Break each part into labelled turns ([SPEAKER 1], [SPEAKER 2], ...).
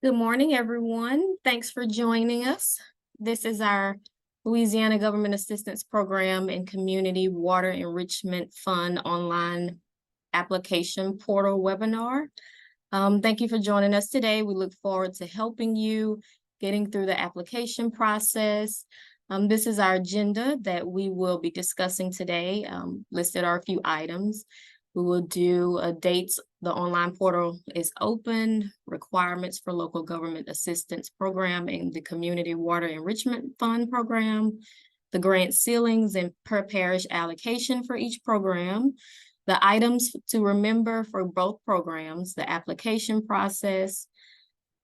[SPEAKER 1] Good morning, everyone. Thanks for joining us. This is our Louisiana Government Assistance Program and Community Water Enrichment Fund online application portal webinar. Thank you for joining us today. We look forward to helping you getting through the application process. This is our agenda that we will be discussing today. Listed are a few items. We will do dates the online portal is open, requirements for local government assistance program and the Community Water Enrichment Fund program, the grant ceilings and per parish allocation for each program, the items to remember for both programs, the application process,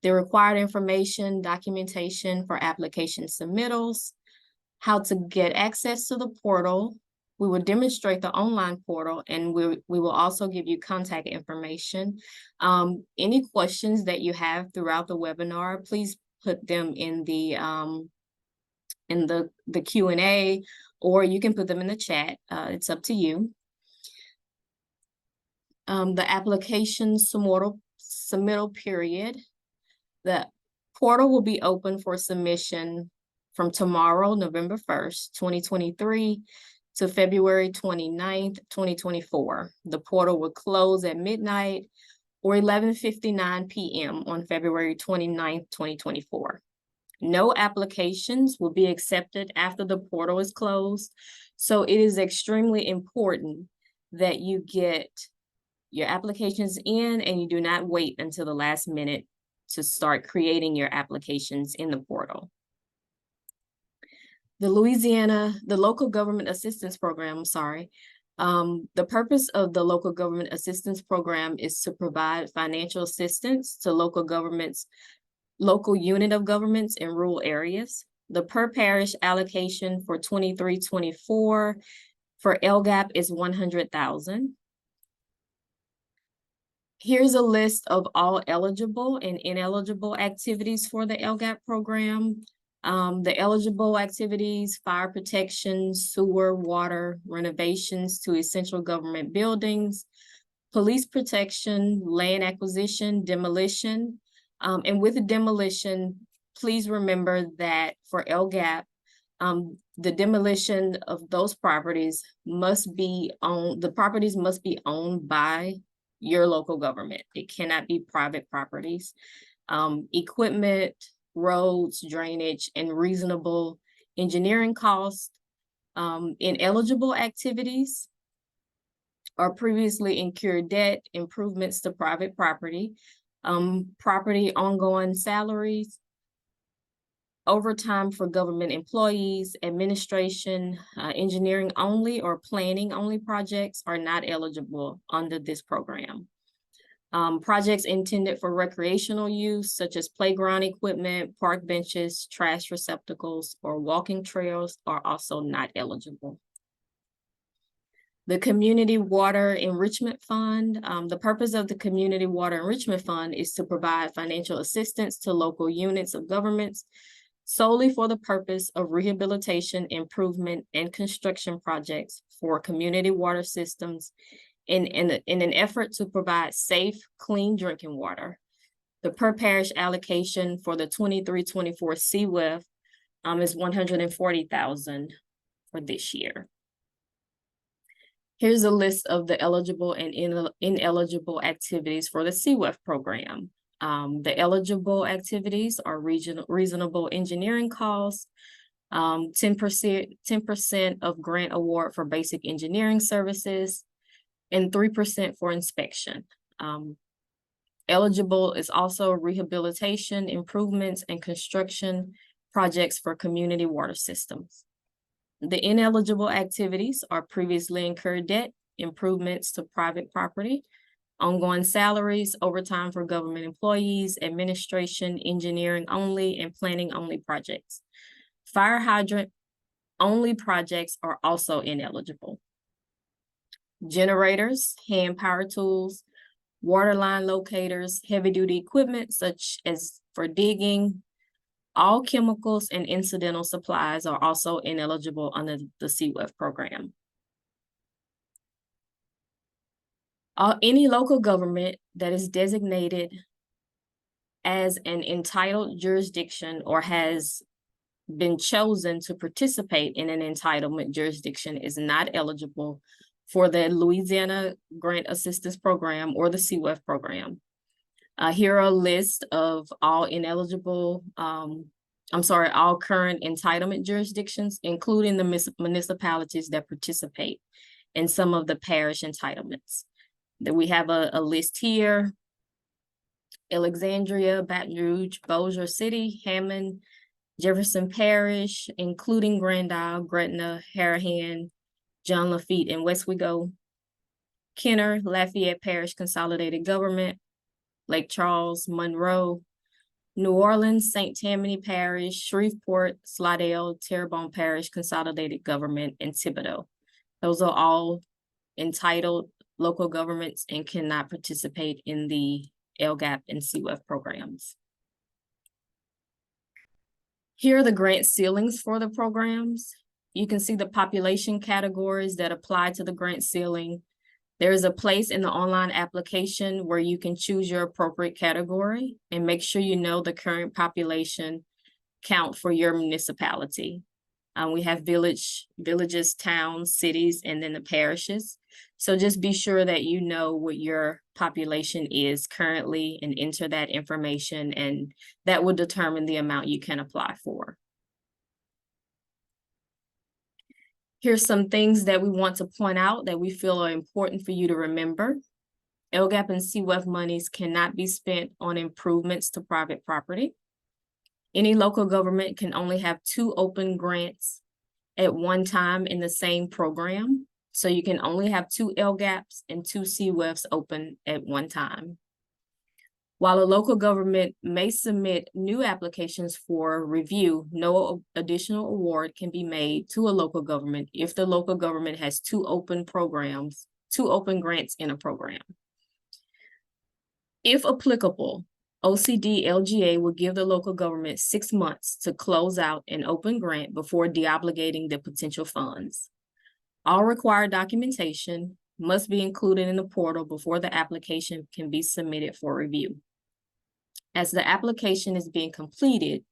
[SPEAKER 1] the required information, documentation for application submittals, how to get access to the portal. We will demonstrate the online portal, and we will also give you contact information. Any questions that you have throughout the webinar, please put them in the Q&A, or you can put them in the chat. It's up to you. The application submittal period. The portal will be open for submission from tomorrow, November 1st, 2023, to February 29th, 2024. The portal will close at midnight or 11:59 p.m. on February 29th, 2024. No applications will be accepted after the portal is closed, so it is extremely important that you get your applications in and you do not wait until the last minute to start creating your applications in the portal. The Local Government Assistance Program, the purpose of the Local Government Assistance Program is to provide financial assistance to local unit of governments in rural areas. The per parish allocation for 23-24 for LGAP is $100,000. Here's a list of all eligible and ineligible activities for the LGAP program. The eligible activities: fire protection, sewer, water, renovations to essential government buildings, police protection, land acquisition, demolition. And with the demolition, please remember that for LGAP, the demolition of those properties must be owned by your local government. It cannot be private properties. Equipment, roads, drainage, and reasonable engineering costs. Ineligible activities are previously incurred debt, improvements to private property, property ongoing salaries, overtime for government employees, administration, engineering only or planning only projects are not eligible under this program. Projects intended for recreational use, such as playground equipment, park benches, trash receptacles, or walking trails, are also not eligible. The Community Water Enrichment Fund. The purpose of the Community Water Enrichment Fund is to provide financial assistance to local units of governments solely for the purpose of rehabilitation, improvement, and construction projects for community water systems in an effort to provide safe, clean drinking water. The per parish allocation for the 23-24 CWEF is $140,000 for this year. Here's a list of the eligible and ineligible activities for the CWEF program. The eligible activities are reasonable engineering costs, 10% of grant award for basic engineering services, and 3% for inspection. Eligible is also rehabilitation, improvements, and construction projects for community water systems. The ineligible activities are previously incurred debt, improvements to private property, ongoing salaries, overtime for government employees, administration, engineering only, and planning only projects. Fire hydrant only projects are also ineligible. Generators, hand power tools, water line locators, heavy duty equipment such as for digging, all chemicals and incidental supplies are also ineligible under the CWEF program. Any local government that is designated as an entitled jurisdiction or has been chosen to participate in an entitlement jurisdiction is not eligible for the Louisiana Grant Assistance Program or the CWEF program. Here are a list of all all current entitlement jurisdictions, including the municipalities that participate in some of the parish entitlements. That we have a list here: Alexandria, Baton Rouge, Bossier City, Hammond, Jefferson Parish, including Grand Isle, Gretna, Harahan, John Lafitte, and Westwego, Kenner, Lafayette Parish Consolidated Government, Lake Charles, Monroe, New Orleans, St. Tammany Parish, Shreveport, Slidell, Terrebonne Parish Consolidated Government, and Thibodaux. Those are all entitled local governments and cannot participate in the LGAP and CWEF programs. Here are the grant ceilings for the programs. You can see the population categories that apply to the grant ceiling. There is a place in the online application where you can choose your appropriate category and make sure you know the current population count for your municipality. We have villages, towns, cities, and then the parishes. So just be sure that you know what your population is currently and enter that information, and that will determine the amount you can apply for. Here's some things that we want to point out that we feel are important for you to remember. LGAP and CWEF monies cannot be spent on improvements to private property. Any local government can only have 2 open grants at one time in the same program. So you can only have 2 LGAPs and 2 CWEFs open at one time. While a local government may submit new applications for review, no additional award can be made to a local government if the local government has 2 open grants in a program. If applicable, OCD LGA will give the local government 6 months to close out an open grant before deobligating the potential funds. All required documentation must be included in the portal before the application can be submitted for review. As the application is being completed,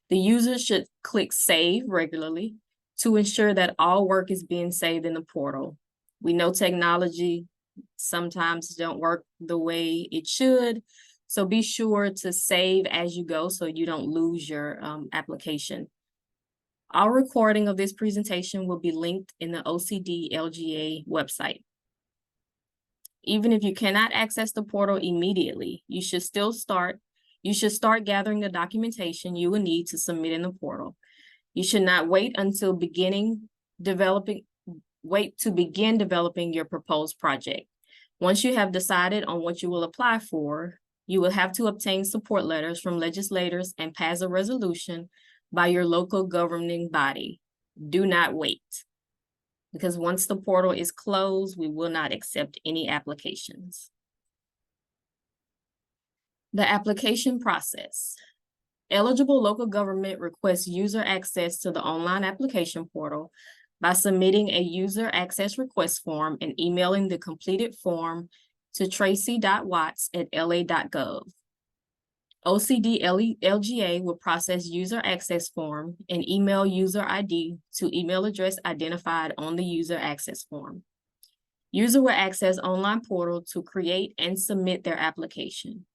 [SPEAKER 1] the user should click Save regularly to ensure that all work is being saved in the portal. We know technology sometimes don't work the way it should, so be sure to save as you go so you don't lose your application. Our recording of this presentation will be linked in the OCD LGA website. Even if you cannot access the portal immediately, you should start gathering the documentation you will need to submit in the portal. You should not wait until begin developing your proposed project. Once you have decided on what you will apply for, you will have to obtain support letters from legislators and pass a resolution by your local governing body. Do not wait, because once the portal is closed, we will not accept any applications. The application process. Eligible local government requests user access to the online application portal by submitting a user access request form and emailing the completed form to tracy.watts@la.gov. OCD LGA will process user access form and email user ID to email address identified on the user access form. User will access online portal to create and submit their application.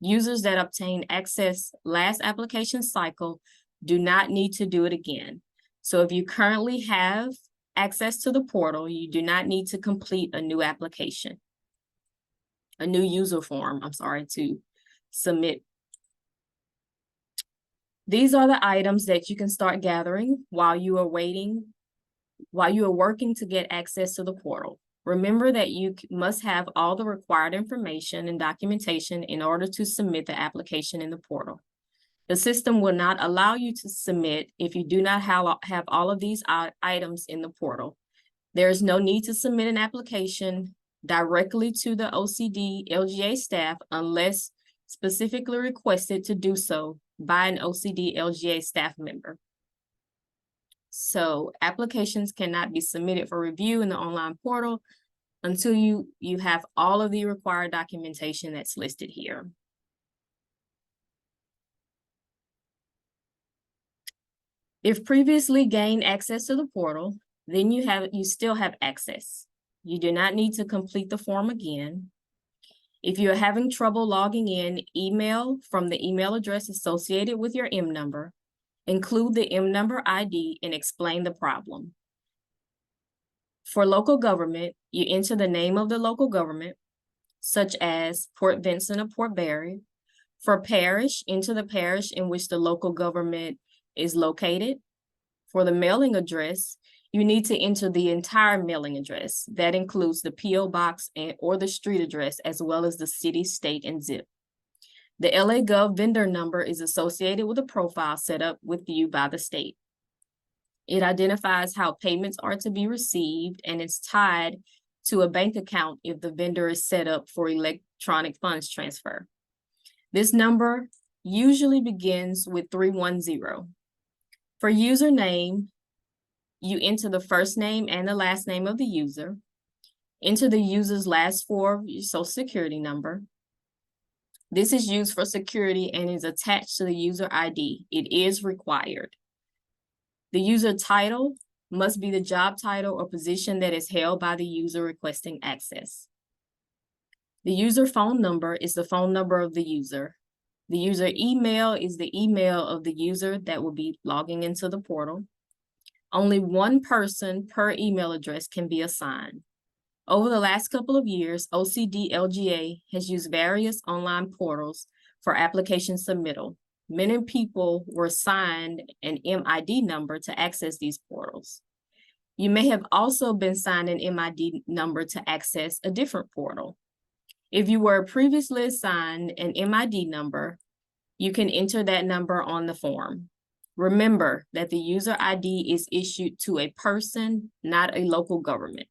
[SPEAKER 1] Users that obtain access last application cycle do not need to do it again. So if you currently have access to the portal, you do not need to complete a new application, a new user form, to submit. These are the items that you can start gathering while you are working to get access to the portal. Remember that you must have all the required information and documentation in order to submit the application in the portal. The system will not allow you to submit if you do not have all of these items in the portal. There is no need to submit an application directly to the OCD LGA staff unless specifically requested to do so by an OCD LGA staff member. So applications cannot be submitted for review in the online portal until you have all of the required documentation that's listed here. If previously gained access to the portal, then you still have access. You do not need to complete the form again. If you're having trouble logging in, email from the email address associated with your M number, include the M number ID and explain the problem. For local government, you enter the name of the local government, such as Port Vincent or Port Barry. For parish, enter the parish in which the local government is located. For the mailing address, you need to enter the entire mailing address. That includes the P.O. box or the street address, as well as the city, state, and zip. The LA.gov vendor number is associated with a profile set up with you by the state. It identifies how payments are to be received, and it's tied to a bank account if the vendor is set up for electronic funds transfer. This number usually begins with 310. For username, you enter the first name and the last name of the user. Enter the user's last four of your social security number. This is used for security and is attached to the user ID. It is required. The user title must be the job title or position that is held by the user requesting access. The user phone number is the phone number of the user. The user email is the email of the user that will be logging into the portal. Only one person per email address can be assigned. Over the last couple of years, OCD LGA has used various online portals for application submittal. Many people were assigned an MID number to access these portals. You may have also been assigned an MID number to access a different portal. If you were previously assigned an MID number, you can enter that number on the form. Remember that the user ID is issued to a person, not a local government.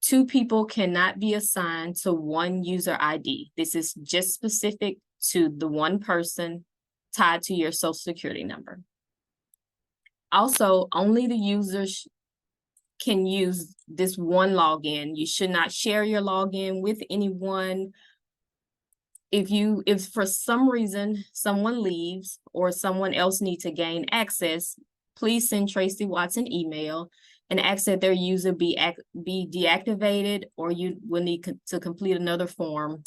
[SPEAKER 1] Two people cannot be assigned to one user ID. This is just specific to the one person tied to your social security number. Also, only the users can use this one login. You should not share your login with anyone. If for some reason someone leaves or someone else needs to gain access, please send Tracy Watts an email and ask that their user be deactivated, or you will need to complete another form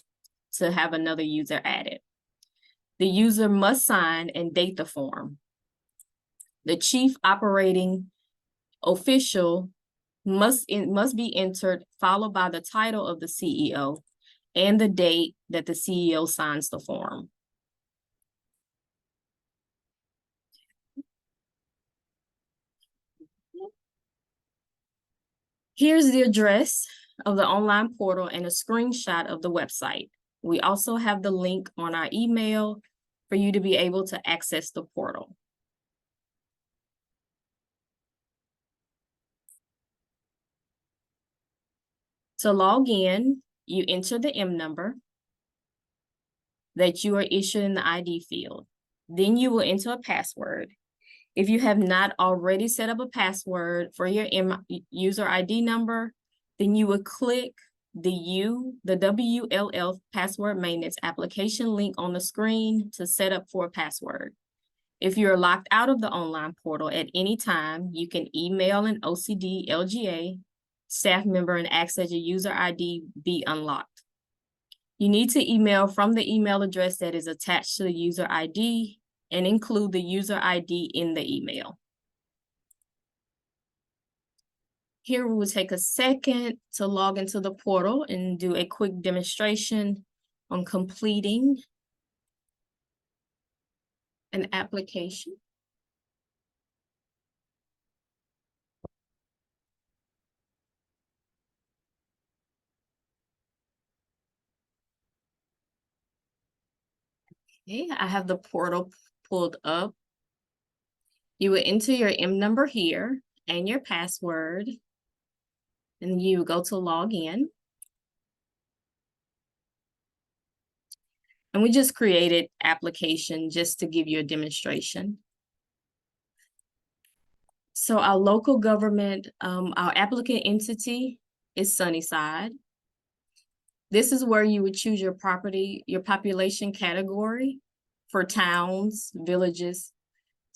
[SPEAKER 1] to have another user added. The user must sign and date the form. The chief operating official must be entered, followed by the title of the CEO and the date that the CEO signs the form. Here's the address of the online portal and a screenshot of the website. We also have the link on our email for you to be able to access the portal. To log in, you enter the M number that you are issued in the ID field. Then you will enter a password. If you have not already set up a password for your user ID number, then you would click the WLF password maintenance application link on the screen to set up for a password. If you're locked out of the online portal at any time, you can email an OCD LGA staff member and ask that your user ID be unlocked. You need to email from the email address that is attached to the user ID and include the user ID in the email. Here we will take a second to log into the portal and do a quick demonstration on completing an application. Okay, I have the portal pulled up. You will enter your M number here and your password, and you go to log in. And we just created application just to give you a demonstration. So our local government, our applicant entity is Sunnyside. This is where you would choose your population category for towns, villages,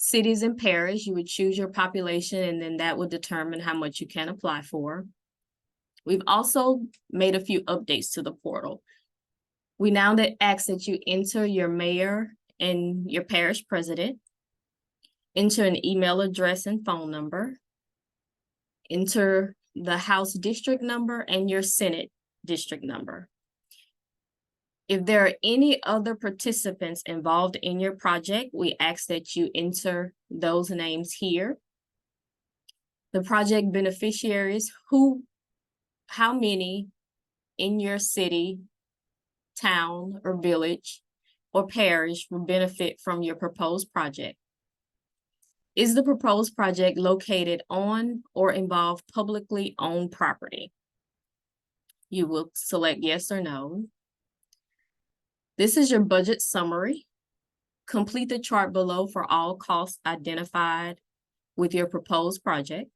[SPEAKER 1] Cities and parish, you would choose your population, and then that would determine how much you can apply for. We've also made a few updates to the portal. We now ask that you enter your mayor and your parish president, enter an email address and phone number, enter the House district number and your Senate district number. If there are any other participants involved in your project, we ask that you enter those names here. The project beneficiaries, how many in your city, town, or village, or parish will benefit from your proposed project? Is the proposed project located on or involve publicly owned property? You will select yes or no. This is your budget summary. Complete the chart below for all costs identified with your proposed project.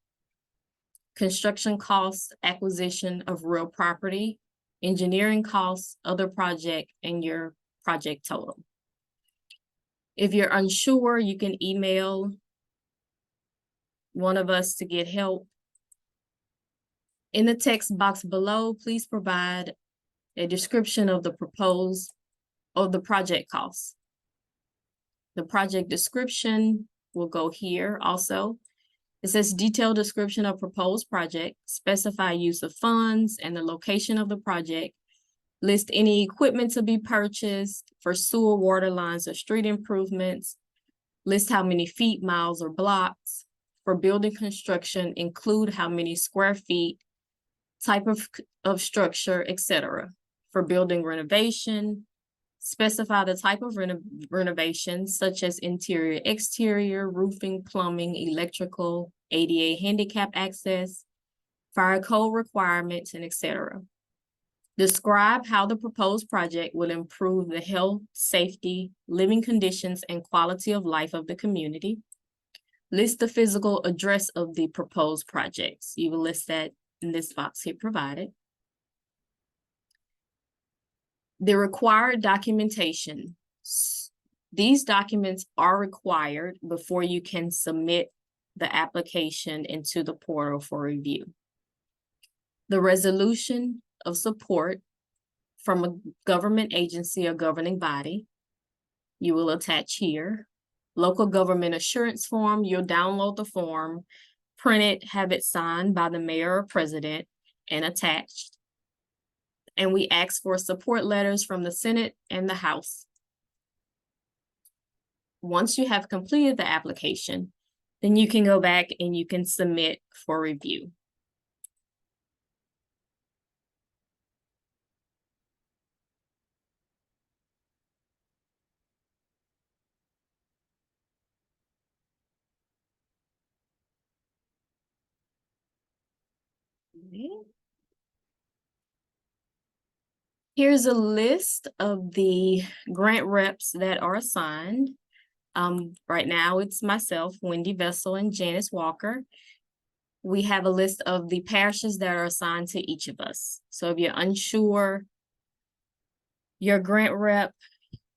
[SPEAKER 1] Construction costs, acquisition of real property, engineering costs, other project, and your project total. If you're unsure, you can email one of us to get help. In the text box below, please provide a description of the project costs. The project description will go here also. It says detailed description of proposed project, specify use of funds and the location of the project, list any equipment to be purchased for sewer, water lines, or street improvements, list how many feet, miles, or blocks. For building construction, include how many square feet, type of structure, etc. For building renovation, specify the type of renovation, such as interior, exterior, roofing, plumbing, electrical, ADA handicap access, fire code requirements, and etc. Describe how the proposed project will improve the health, safety, living conditions, and quality of life of the community. List the physical address of the proposed projects. You will list that in this box here provided. The required documentation. These documents are required before you can submit the application into the portal for review. The resolution of support from a government agency or governing body, you will attach here. Local government assurance form, you'll download the form, print it, have it signed by the mayor or president, and attached. And we ask for support letters from the Senate and the House. Once you have completed the application, then you can go back and you can submit for review. Here's a list of the grant reps that are assigned. Right now it's myself, Wendy Vessel, and Janice Walker. We have a list of the parishes that are assigned to each of us. So if you're unsure, your grant rep,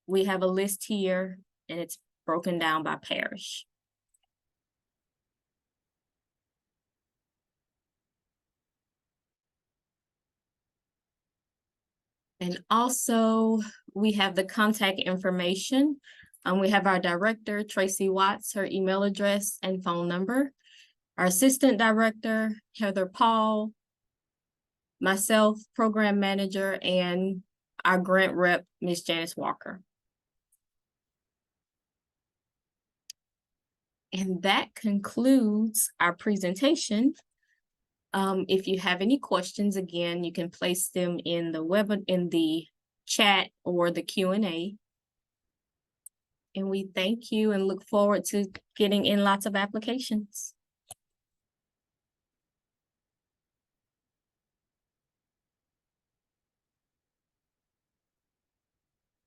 [SPEAKER 1] we have a list here and it's broken down by parish. And also we have the contact information. We have our director, Tracy Watts, her email address and phone number. Our assistant director, Heather Paul, myself, program manager, and our grant rep, Ms. Janice Walker. And that concludes our presentation. If you have any questions, again, you can place them in the chat or the Q&A. And we thank you and look forward to getting in lots of applications.